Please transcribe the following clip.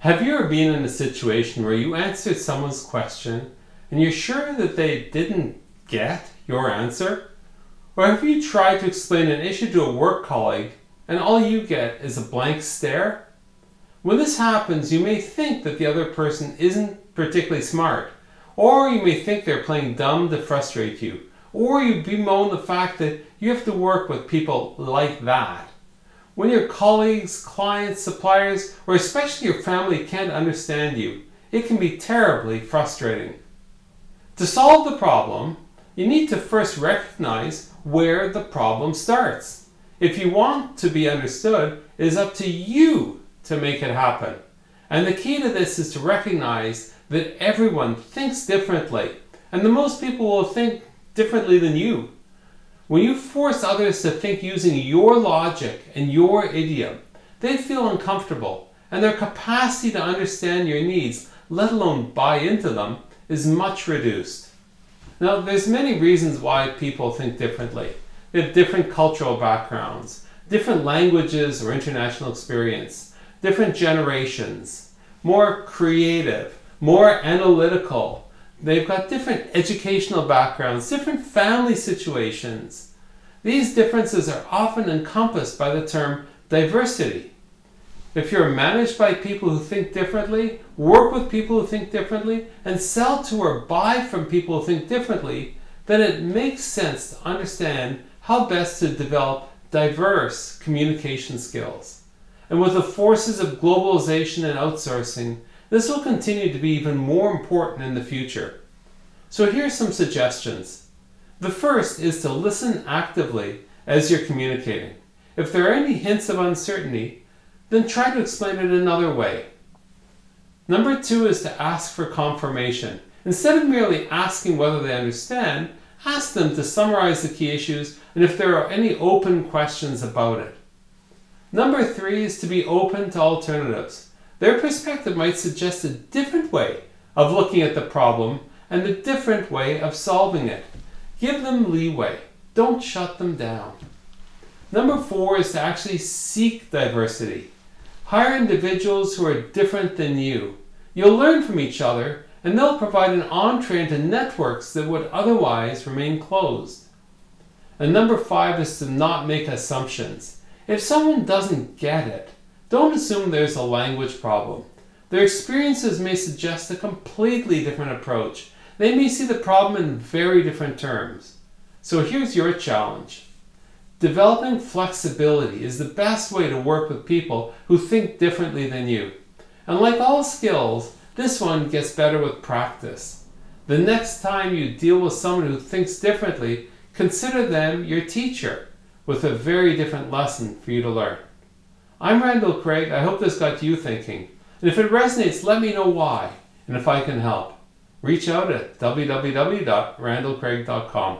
Have you ever been in a situation where you answered someone's question and you're sure that they didn't get your answer? Or have you tried to explain an issue to a work colleague and all you get is a blank stare? When this happens, you may think that the other person isn't particularly smart, or you may think they're playing dumb to frustrate you, or you bemoan the fact that you have to work with people like that. When your colleagues, clients, suppliers, or especially your family can't understand you, it can be terribly frustrating. To solve the problem, you need to first recognize where the problem starts. If you want to be understood, it is up to you to make it happen. And the key to this is to recognize that everyone thinks differently, and that most people will think differently than you. When you force others to think using your logic and your idiom, they feel uncomfortable, and their capacity to understand your needs, let alone buy into them, is much reduced. Now, there's many reasons why people think differently. They have different cultural backgrounds, different languages or international experience, different generations, more creative, more analytical. They've got different educational backgrounds, different family situations. These differences are often encompassed by the term diversity. If you're managed by people who think differently, work with people who think differently, and sell to or buy from people who think differently, then it makes sense to understand how best to develop diverse communication skills. And with the forces of globalization and outsourcing, this will continue to be even more important in the future. So here's some suggestions. The first is to listen actively as you're communicating. If there are any hints of uncertainty, then try to explain it another way. Number two is to ask for confirmation. Instead of merely asking whether they understand, ask them to summarize the key issues and if there are any open questions about it. Number three is to be open to alternatives. Their perspective might suggest a different way of looking at the problem and a different way of solving it. Give them leeway. Don't shut them down. Number four is to actually seek diversity. Hire individuals who are different than you. You'll learn from each other, and they'll provide an entree into networks that would otherwise remain closed. And number five is to not make assumptions. If someone doesn't get it, don't assume there's a language problem. Their experiences may suggest a completely different approach. They may see the problem in very different terms. So here's your challenge. Developing flexibility is the best way to work with people who think differently than you. And like all skills, this one gets better with practice. The next time you deal with someone who thinks differently, consider them your teacher with a very different lesson for you to learn. I'm Randall Craig. I hope this got you thinking. And if it resonates, let me know why and if I can help. Reach out at www.randallcraig.com.